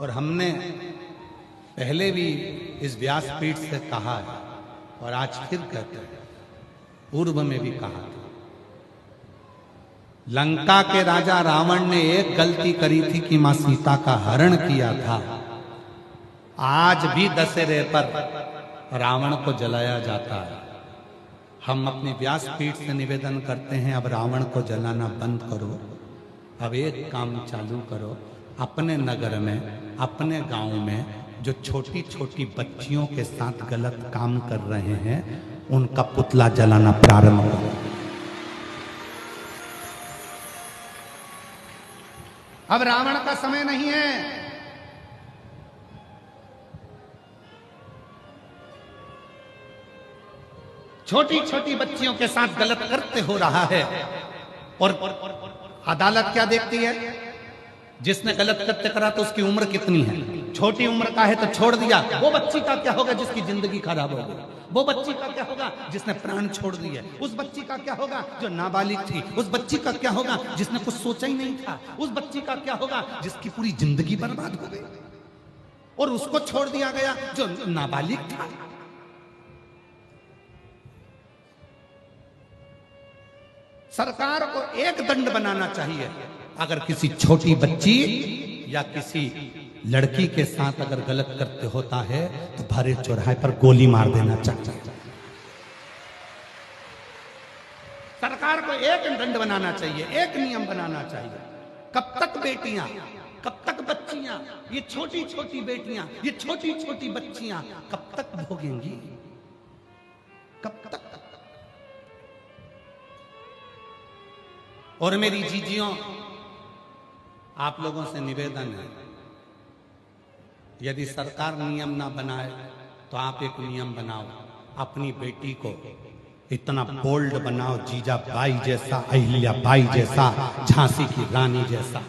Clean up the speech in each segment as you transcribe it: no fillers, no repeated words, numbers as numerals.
और हमने पहले भी इस व्यासपीठ से कहा है और आज फिर कहते हैं, पूर्व में भी कहा था। लंका के राजा रावण ने एक गलती करी थी कि मां सीता का हरण किया था। आज भी दशहरे पर रावण को जलाया जाता है। हम अपनी व्यासपीठ से निवेदन करते हैं, अब रावण को जलाना बंद करो। अब एक काम चालू करो, अपने नगर में, अपने गांव में जो छोटी छोटी बच्चियों के साथ गलत काम कर रहे हैं, उनका पुतला जलाना प्रारंभ करो। अब रावण का समय नहीं है। छोटी छोटी बच्चियों के साथ गलत करते हो रहा है और अदालत क्या देखती है? जिसने गलत कृत्य करा तो उसकी उम्र कितनी है? छोटी उम्र का है तो छोड़ दिया। वो बच्ची का क्या होगा जिसकी जिंदगी खराब हो गई? वो बच्ची का क्या होगा जिसने प्राण छोड़ दिए? उस बच्ची का क्या होगा जो नाबालिग थी? उस बच्ची का क्या होगा जिसने कुछ सोचा ही नहीं था? उस बच्ची का क्या होगा जिसकी पूरी जिंदगी बर्बाद हो गई और उसको छोड़ दिया गया जो नाबालिग था? सरकार को एक दंड बनाना चाहिए। अगर किसी छोटी बच्ची या किसी लड़की के साथ अगर गलत करते होता है तो भरे चौराहे पर गोली मार देना चाहिए। सरकार को एक दंड बनाना चाहिए, एक नियम बनाना चाहिए। कब तक बेटियां, कब तक बच्चियां, ये छोटी छोटी बेटियां, ये छोटी छोटी बच्चियां कब तक भोगेंगी? कब तक? और मेरी जीजियों, आप लोगों से निवेदन है, यदि सरकार नियम ना बनाए तो आप एक नियम बनाओ। अपनी बेटी को इतना बोल्ड बनाओ, जीजा बाई जैसा, अहिल्या बाई जैसा, झांसी की रानी जैसा।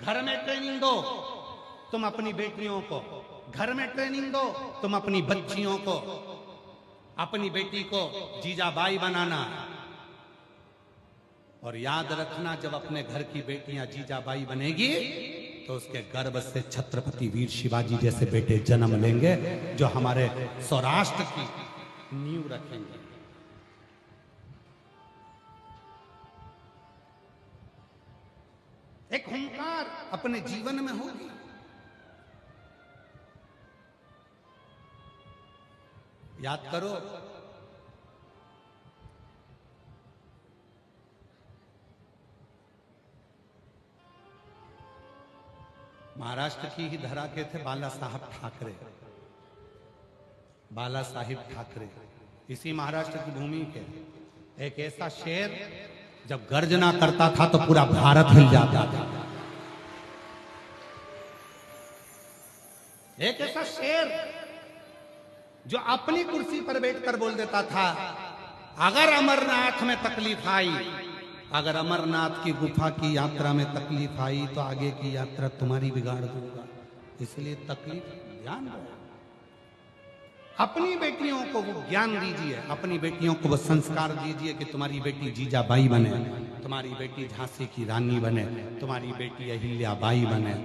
घर में ट्रेनिंग दो तुम अपनी बेटियों को, घर में ट्रेनिंग दो तुम अपनी बच्चियों को। अपनी बेटी को जीजा बाई बनाना। और याद रखना, जब अपने घर की बेटियां जीजाबाई बनेगी तो उसके गर्भ से छत्रपति वीर शिवाजी जैसे बेटे जन्म लेंगे जो हमारे सौराष्ट्र की नींव रखेंगे। एक हुंकार अपने जीवन में होगी। याद करो, महाराष्ट्र की ही धरा के थे बाला साहब ठाकरे। बाला साहिब ठाकरे इसी महाराष्ट्र की भूमि के एक ऐसा शेर, जब गर्जना करता था तो पूरा भारत हिल जाता था। एक ऐसा शेर जो अपनी कुर्सी पर बैठकर बोल देता था, अगर अमरनाथ में तकलीफ आई, अगर अमरनाथ की गुफा की यात्रा में तकलीफ आई तो आगे की यात्रा तुम्हारी बिगाड़ दूंगा। इसलिए तकलीफ ध्यान रखो। अपनी बेटियों को वो ज्ञान दीजिए, अपनी बेटियों को वो संस्कार दीजिए कि तुम्हारी बेटी जीजाबाई बने, तुम्हारी बेटी झांसी की रानी बने, तुम्हारी बेटी अहिल्याबाई बने।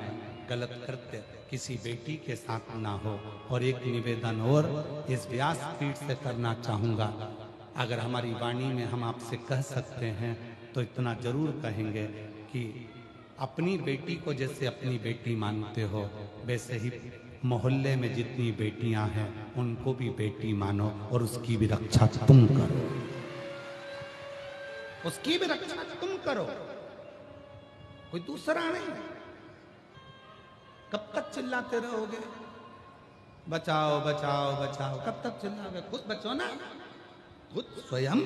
गलत कृत्य किसी बेटी के साथ ना हो। और एक निवेदन और इस व्यासपीठ से करना चाहूंगा, अगर हमारी वाणी में हम आपसे कह सकते हैं तो इतना जरूर कहेंगे कि अपनी बेटी को जैसे अपनी बेटी मानते हो, वैसे ही मोहल्ले में जितनी बेटियां हैं उनको भी बेटी मानो और उसकी भी रक्षा तुम करो। उसकी भी रक्षा तुम करो, कोई दूसरा नहीं। कब तक चिल्लाते रहोगे बचाओ बचाओ बचाओ? कब तक चिल्लाओगे? खुद बचो ना, खुद स्वयं